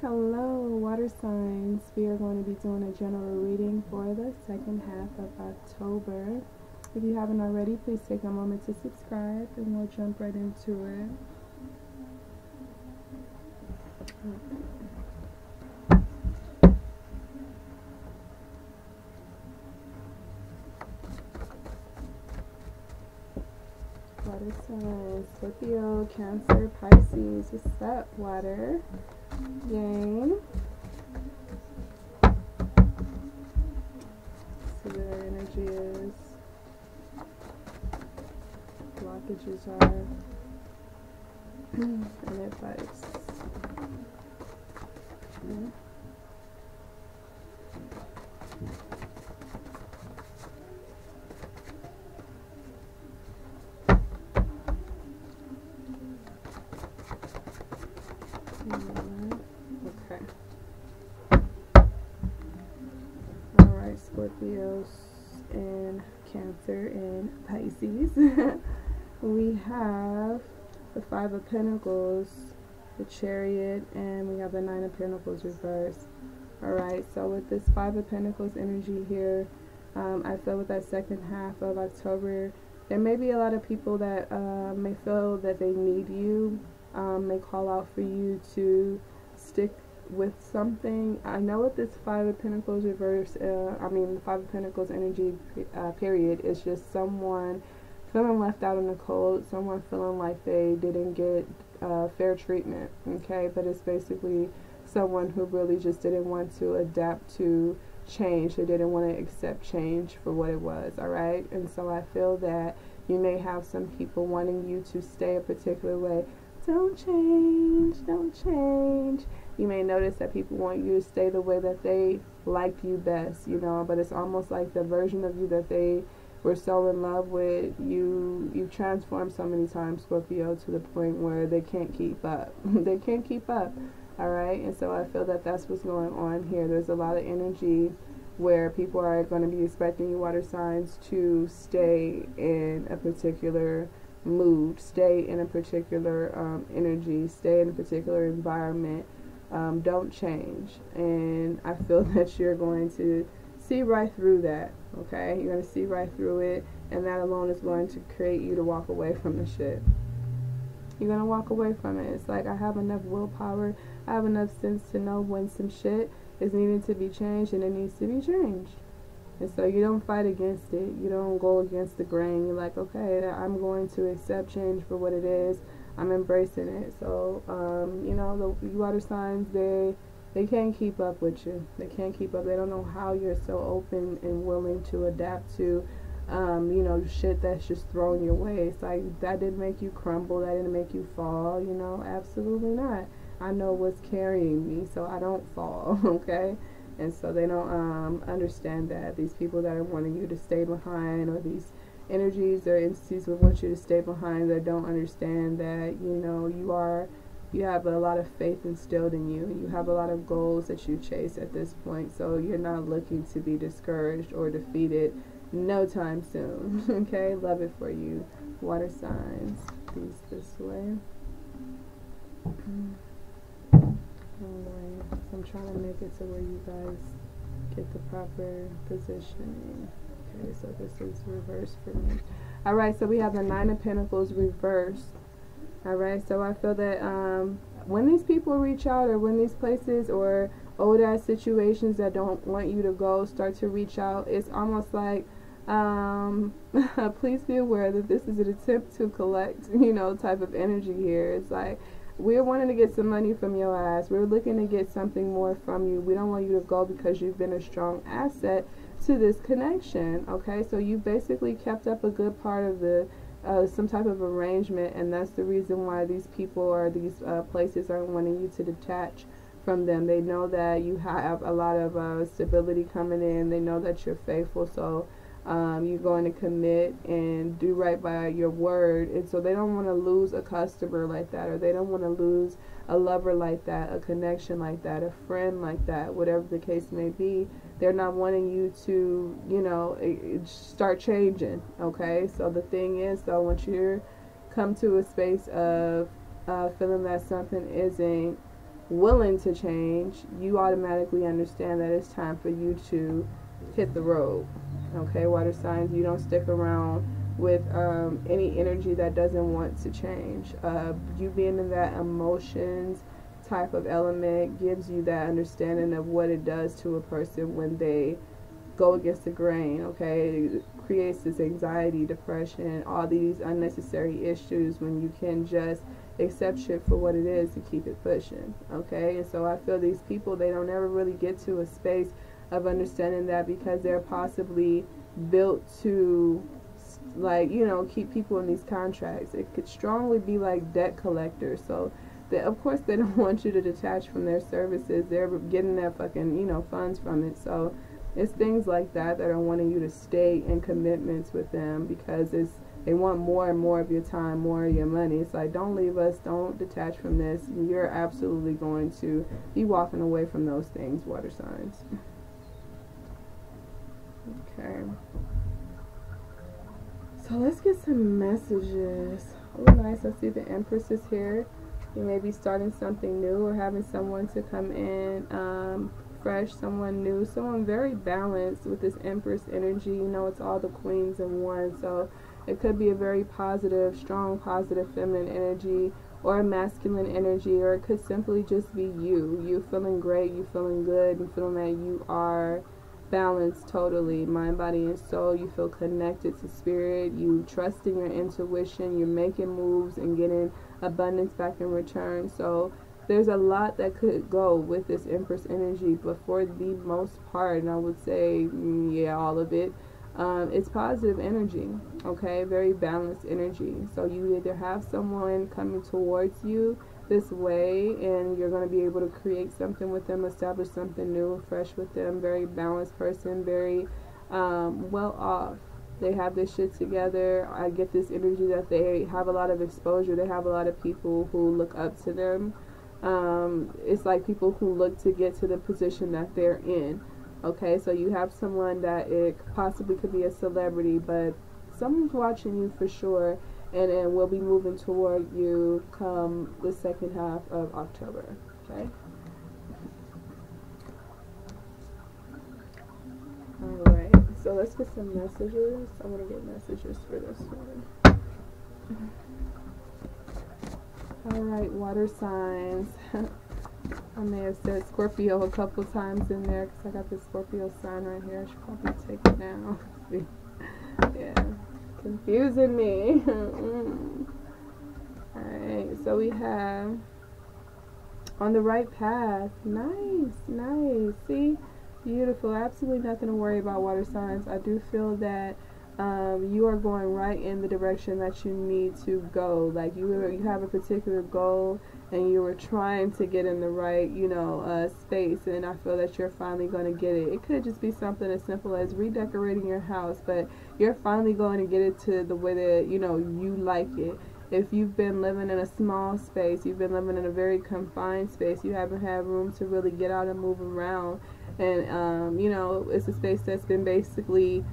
Hello, water signs. We are going to be doing a general reading for the second half of October. If you haven't already, please take a moment to subscribe and we'll jump right into it. Water signs, Scorpio, Cancer, Pisces. What's up, water? Yang. See what our energy is. Blockages are. And advice. Okay. Alright, Scorpios and Cancer and Pisces. We have the Five of Pentacles, the Chariot, and we have the Nine of Pentacles reversed. Alright, so with this Five of Pentacles energy here, I feel with that second half of October, there may be a lot of people that may feel that they need you, may call out for you to stick with something. I know with this Five of Pentacles reverse, the Five of Pentacles energy period is just someone feeling left out in the cold, someone feeling like they didn't get fair treatment, okay? But it's basically someone who really just didn't want to adapt to change. They didn't want to accept change for what it was, all right? And so I feel that you may have some people wanting you to stay a particular way. Don't change, don't change. You may notice that people want you to stay the way that they liked you best, you know, but it's almost like the version of you that they were so in love with. You've transformed so many times, Scorpio, to the point where they can't keep up. They can't keep up, all right? And so I feel that that's what's going on here. There's a lot of energy where people are going to be expecting you, water signs, to stay in a particular mood, stay in a particular energy, stay in a particular environment. Don't change. And I feel that you're going to see right through that, okay? You're going to see right through it, and that alone is going to create you to walk away from the shit. You're going to walk away from it. It's like, I have enough willpower, I have enough sense to know when some shit is needed to be changed, and it needs to be changed. And so you don't fight against it. You don't go against the grain. You're like, okay, I'm going to accept change for what it is. I'm embracing it. So, you know, the water signs, they can't keep up with you. They can't keep up. They don't know how you're so open and willing to adapt to, you know, shit that's just thrown your way. It's like, that didn't make you crumble. That didn't make you fall. You know, absolutely not. I know what's carrying me, so I don't fall, okay? And so they don't understand that. These people that are wanting you to stay behind, or these energies or entities that want you to stay behind, that don't understand that, you know, you have a lot of faith instilled in you. You have a lot of goals that you chase at this point. So you're not looking to be discouraged or defeated no time soon. Okay? Love it for you, water signs. Please this way. Alright, so I'm trying to make it to where you guys get the proper positioning. Okay, so this is reversed for me. Alright, so we have the Nine of Pentacles reversed. Alright, so I feel that when these people reach out, or when these places or old ass situations that don't want you to go start to reach out, it's almost like please be aware that this is an attempt to collect, you know, type of energy here. It's like, we're wanting to get some money from your ass. We're looking to get something more from you. We don't want you to go because you've been a strong asset to this connection, okay? So you basically kept up a good part of the some type of arrangement, and that's the reason why these people or these places are wanting you to detach from them. They know that you have a lot of stability coming in. They know that you're faithful, so you're going to commit and do right by your word. And so they don't want to lose a customer like that, or they don't want to lose a lover like that, a connection like that, a friend like that, whatever the case may be. They're not wanting you to, you know, start changing, okay? So the thing is, though, once you come to a space of feeling that something isn't willing to change, you automatically understand that it's time for you to hit the road. Okay, water signs, you don't stick around with any energy that doesn't want to change. You being in that emotions type of element gives you that understanding of what it does to a person when they go against the grain. Okay, it creates this anxiety, depression, all these unnecessary issues when you can just accept shit for what it is to keep it pushing. Okay, and so I feel these people, they don't ever really get to a space of understanding that, because they're possibly built to, like, you know, keep people in these contracts. It could strongly be like debt collectors. So they, of course they don't want you to detach from their services. They're getting their fucking, you know, funds from it. So it's things like that that are wanting you to stay in commitments with them, because it's, they want more and more of your time, more of your money. It's like, don't leave us, don't detach from this. You're absolutely going to be walking away from those things, water signs. Okay. So let's get some messages. Oh, nice. I see the Empress is here. You may be starting something new or having someone to come in fresh, someone new, someone very balanced with this Empress energy. You know, it's all the queens in one. So it could be a very positive, strong, positive feminine energy, or a masculine energy, or it could simply just be you. You feeling great, you feeling good, you feeling that you are balanced totally, mind, body, and soul. You feel connected to spirit. You trust in your intuition. You're making moves and getting abundance back in return. So there's a lot that could go with this Empress energy, but for the most part, and I would say, yeah, all of it, it's positive energy. Okay, very balanced energy. So you either have someone coming towards you this way, and you're going to be able to create something with them, establish something new and fresh with them. Very balanced person, very well off. They have this shit together. I get this energy that they have a lot of exposure. They have a lot of people who look up to them. It's like people who look to get to the position that they're in. Okay, so you have someone that it possibly could be a celebrity, but someone's watching you for sure, and then we'll be moving toward you come the second half of October. Okay. All right. So let's get some messages. I want to get messages for this one. All right, water signs. I may have said Scorpio a couple times in there because I got the Scorpio sign right here. I should probably take it down. Yeah, confusing me. Alright, so we have on the right path. Nice, nice. See? Beautiful. Absolutely nothing to worry about, water signs. I do feel that you are going right in the direction that you need to go. Like you have a particular goal, and you were trying to get in the right, you know, space, and I feel that you're finally going to get it. It could just be something as simple as redecorating your house, but you're finally going to get it to the way that, you know, you like it. If you've been living in a small space, you've been living in a very confined space, you haven't had room to really get out and move around, and you know, it's a space that's been basically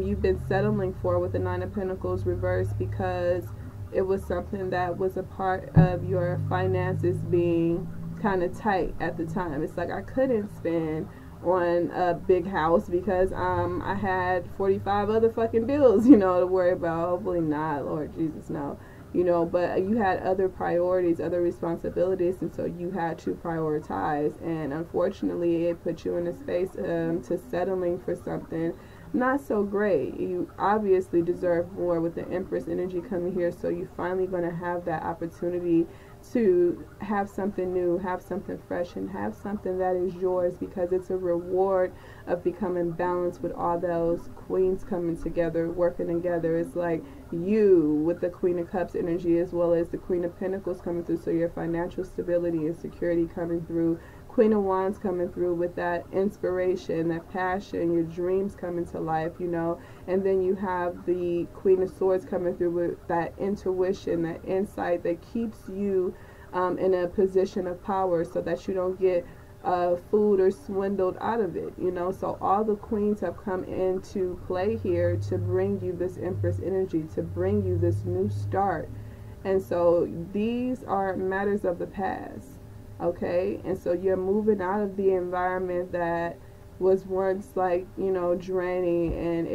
you've been settling for with the Nine of Pentacles reversed, because it was something that was a part of your finances being kind of tight at the time. It's like I couldn't spend on a big house because I had 45 other fucking bills, you know, to worry about. Hopefully not, Lord Jesus, no. You know, but you had other priorities, other responsibilities, and so you had to prioritize. And unfortunately, it put you in a space to settling for something not so great. You obviously deserve more with the Empress energy coming here, so you're finally going to have that opportunity to have something new, have something fresh, and have something that is yours, because it's a reward of becoming balanced with all those queens coming together, working together. It's like you with the Queen of Cups energy as well as the Queen of Pentacles coming through, so your financial stability and security coming through. Queen of Wands coming through with that inspiration, that passion, your dreams coming to life, you know. And then you have the Queen of Swords coming through with that intuition, that insight that keeps you in a position of power, so that you don't get fooled or swindled out of it, you know. So all the queens have come into play here to bring you this Empress energy, to bring you this new start. And so these are matters of the past. okay? And so you're moving out of the environment that was once like, you know, draining, and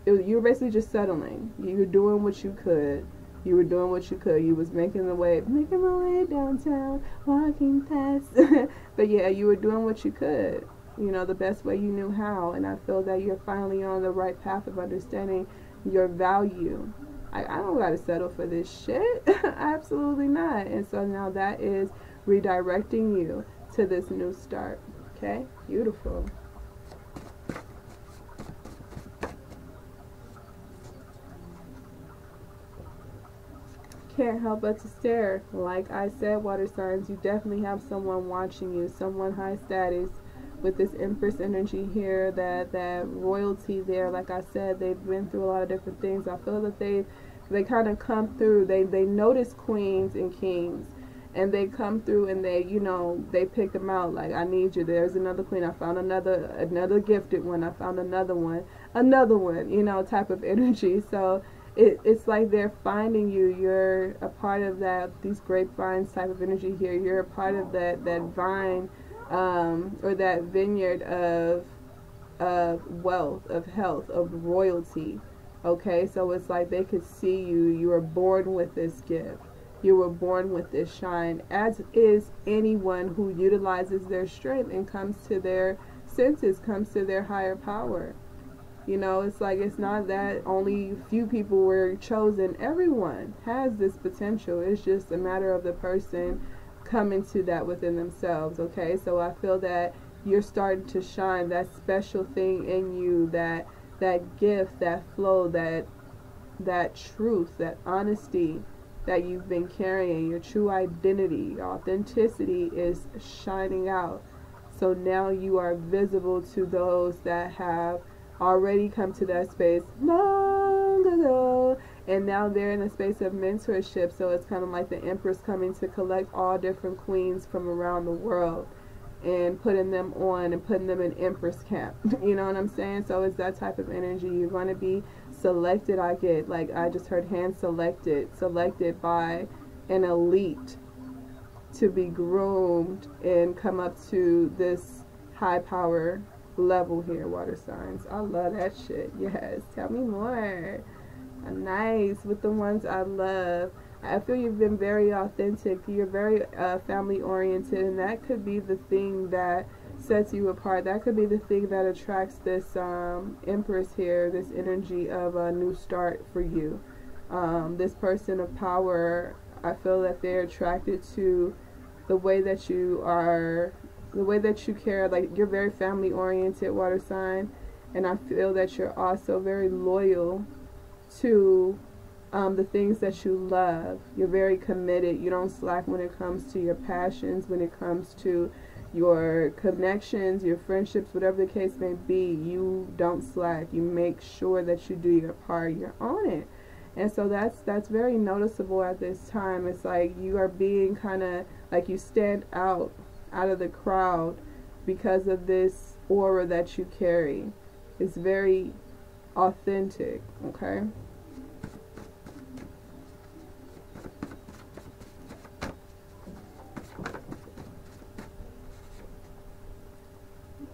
you were basically just settling. You were doing what you could. You were doing what you could. You was making my way downtown, walking past. But yeah, you were doing what you could, you know, the best way you knew how. And I feel that you're finally on the right path of understanding your value. I don't gotta settle for this shit. Absolutely not. And so now that is redirecting you to this new start. Okay? Beautiful. Can't help but to stare. Like I said, water signs, you definitely have someone watching you, someone high status with this Empress energy here, that royalty there. Like I said, they've been through a lot of different things. I feel that they kind of come through. They notice queens and kings, and they come through and they, you know, they pick them out. Like, I need you. There's another queen. I found another gifted one. I found another one, you know, type of energy. So it's like they're finding you. You're a part of these grapevines type of energy here. You're a part of that vine, or that vineyard of wealth, of health, of royalty. Okay, so it's like they could see you. You were born with this gift. You were born with this shine, as is anyone who utilizes their strength and comes to their senses, comes to their higher power. You know, it's like, it's not that only few people were chosen. Everyone has this potential. It's just a matter of the person coming to that within themselves, okay? So I feel that you're starting to shine, that special thing in you, that gift, that flow, that truth, that honesty that you've been carrying, your true identity, your authenticity is shining out. So now you are visible to those that have already come to that space long ago, and now they're in a space of mentorship. So it's kind of like the Empress coming to collect all different queens from around the world and putting them on and putting them in Empress camp. You know what I'm saying? So it's that type of energy. You're going to be selected. I just heard hand selected by an elite to be groomed and come up to this high power level here, water signs. I love that shit. Yes, tell me more. Nice. With the ones I love, I feel you've been very authentic. You're very family oriented, and that could be the thing that sets you apart. That could be the thing that attracts this Empress here, this energy of a new start for you. This person of power, I feel that they're attracted to the way that you are, the way that you care. Like, you're very family oriented, water sign, and I feel that you're also very loyal to the things that you love. You're very committed. You don't slack when it comes to your passions, when it comes to your connections, your friendships, whatever the case may be. You don't slack. You make sure that you do your part. You're on it. And so that's very noticeable at this time. It's like you are being kind of like, you stand out of the crowd because of this aura that you carry. It's very authentic, okay?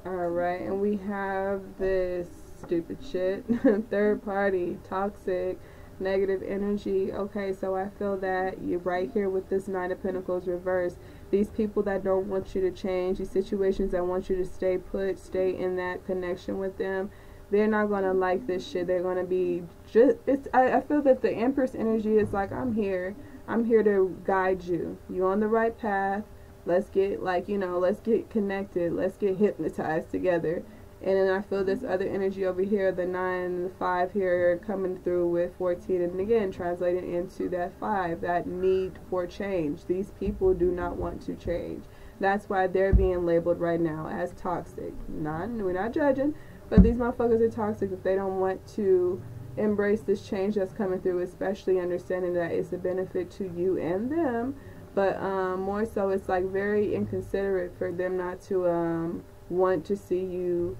Alright, and we have this stupid shit. Third party, toxic, negative energy. Okay, so I feel that you're right here with this Nine of Pentacles reversed. These people that don't want you to change, these situations that want you to stay put, stay in that connection with them, they're not going to like this shit. They're going to be just, I feel that the Empress energy is like, I'm here to guide you. You're on the right path. Let's get, like, you know, let's get connected. Let's get hypnotized together. And then I feel this other energy over here, the 9 and the 5 here, coming through with 14. And again, translated into that 5, that need for change. These people do not want to change. That's why they're being labeled right now as toxic. We're not judging, but these motherfuckers are toxic if they don't want to embrace this change that's coming through, especially understanding that it's a benefit to you and them. But more so, it's like very inconsiderate for them not to want to see you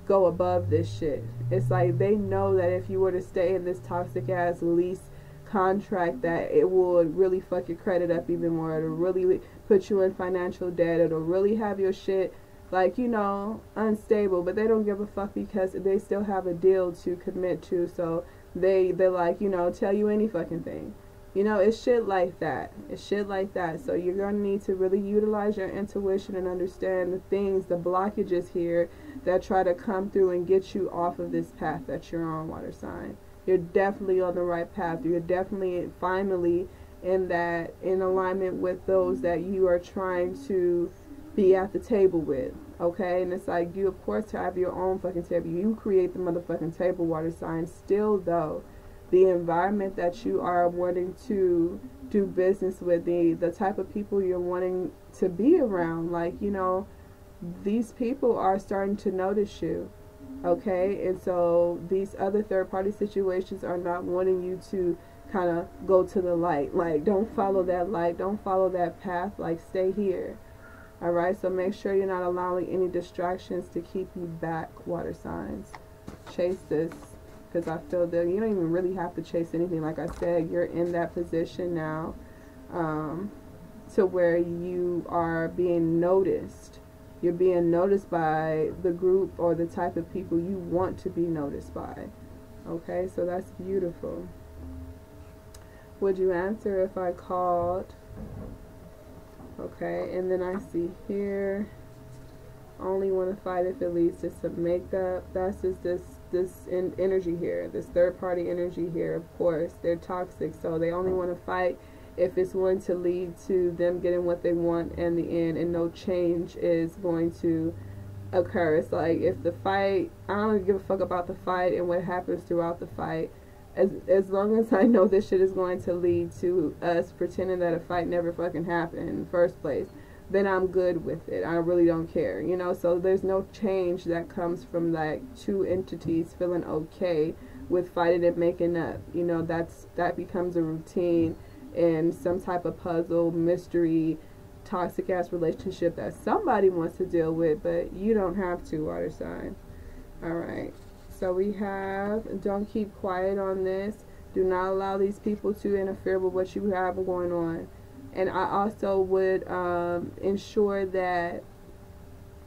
go above this shit. It's like they know that if you were to stay in this toxic ass lease contract that it will really fuck your credit up even more. It'll really put you in financial debt. It'll really have your shit, like, you know, unstable. But they don't give a fuck because they still have a deal to commit to. So they're like, you know, tell you any fucking thing. You know, it's shit like that. It's shit like that. So you're going to need to really utilize your intuition and understand the things, the blockages here that try to come through and get you off of this path that you're on, water sign. You're definitely on the right path. You're definitely finally in alignment with those that you are trying to be at the table with. Okay? And it's like, you of course have your own fucking table. You create the motherfucking table, water sign. Still though, the environment that you are wanting to do business with, the type of people you're wanting to be around, like, you know, these people are starting to notice you. Okay? And so these other third party situations are not wanting you to kind of go to the light. Like, don't follow that light, don't follow that path, like, stay here. Alright, so make sure you're not allowing any distractions to keep you back, water signs. Chase this, because I feel that you don't even really have to chase anything. Like I said, you're in that position now to where you are being noticed. You're being noticed by the group or the type of people you want to be noticed by. Okay, so that's beautiful. Would you answer if I called? Okay, and then I see here, only want to fight if it leads to some makeup. That's just this energy here, this third party energy here. Of course, they're toxic, so they only want to fight if it's going to lead to them getting what they want in the end, and no change is going to occur. It's like, if the fight, I don't give a fuck about the fight and what happens throughout the fight. As long as I know this shit is going to lead to us pretending that a fight never fucking happened in the first place, then I'm good with it. I really don't care, you know. So there's no change that comes from like two entities feeling okay with fighting and making up. You know, that becomes a routine and some type of puzzle, mystery, toxic ass relationship that somebody wants to deal with, but you don't have to, water sign. Alright. So we have, don't keep quiet on this. Do not allow these people to interfere with what you have going on. And I also would ensure that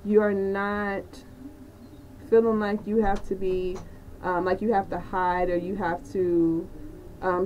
you are not feeling like you have to be, like you have to hide or you have to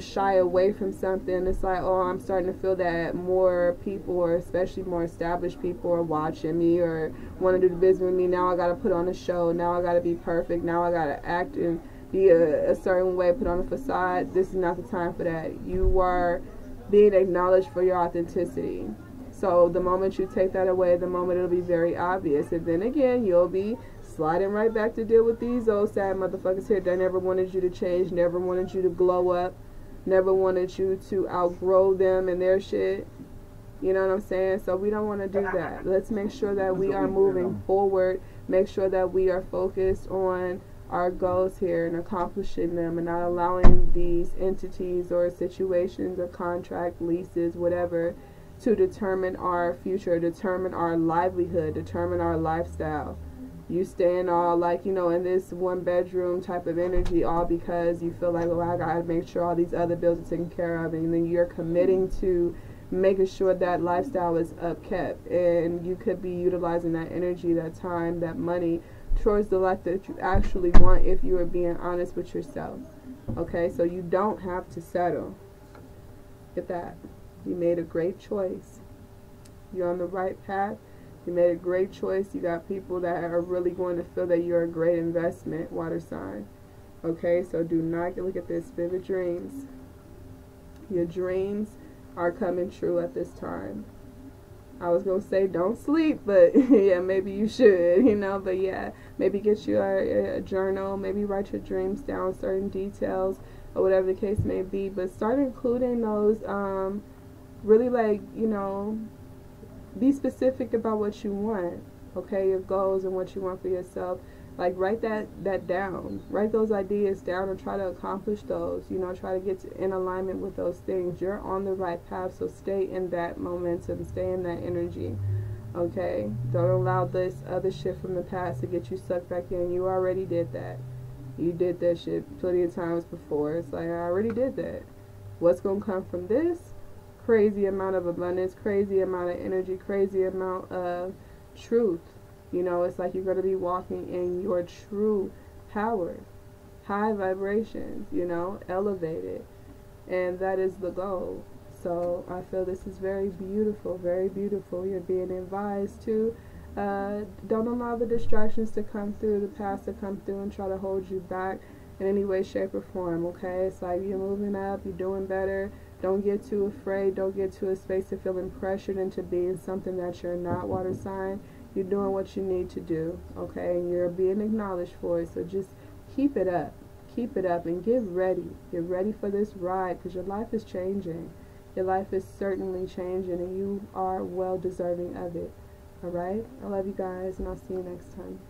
shy away from something. It's like, oh, I'm starting to feel that more people, or especially more established people, are watching me or want to do the business with me. Now I got to put on a show. Now I got to be perfect. Now I got to act and be a certain way, put on a facade. This is not the time for that. You are being acknowledged for your authenticity. So the moment you take that away, the moment it'll be very obvious. And then again, you'll be sliding right back to deal with these old sad motherfuckers here that never wanted you to change, never wanted you to glow up, never wanted you to outgrow them and their shit. You know what I'm saying? So we don't want to do that. Let's make sure that we are moving forward. Make sure that we are focused on our goals here and accomplishing them, and not allowing these entities or situations or contract leases, whatever, to determine our future, determine our livelihood, determine our lifestyle. You staying all like, you know, in this one bedroom type of energy, all because you feel like, well, I gotta make sure all these other bills are taken care of, and then you're committing to making sure that lifestyle is upkept, and you could be utilizing that energy, that time, that money towards the life that you actually want if you are being honest with yourself. Okay, so you don't have to settle. Get that. You made a great choice. You're on the right path. You made a great choice. You got people that are really going to feel that you're a great investment, water sign. Okay, so do not look at this. Vivid dreams. Your dreams are coming true at this time. I was going to say don't sleep, but yeah, maybe you should, you know, but yeah, maybe get you a journal, maybe write your dreams down, certain details, or whatever the case may be, but start including those, really, like, you know, be specific about what you want, okay, your goals and what you want for yourself. Like, write that down. Write those ideas down and try to accomplish those. You know, try to get in alignment with those things. You're on the right path, so stay in that momentum. Stay in that energy, okay? Don't allow this other shit from the past to get you sucked back in. You already did that. You did that shit plenty of times before. It's like, I already did that. what's going to come from this? Crazy amount of abundance, crazy amount of energy, crazy amount of truth. You know, it's like you're going to be walking in your true power, high vibrations, you know, elevated. And that is the goal. So I feel this is very beautiful, very beautiful. You're being advised to don't allow the distractions to come through, the past to come through and try to hold you back in any way, shape, or form, okay? It's like you're moving up, you're doing better. Don't get too afraid. Don't get to a space of feeling pressured into being something that you're not, water sign. You're doing what you need to do, okay? And you're being acknowledged for it. So just keep it up. Keep it up and get ready. Get ready for this ride because your life is changing. Your life is certainly changing and you are well deserving of it. Alright? I love you guys and I'll see you next time.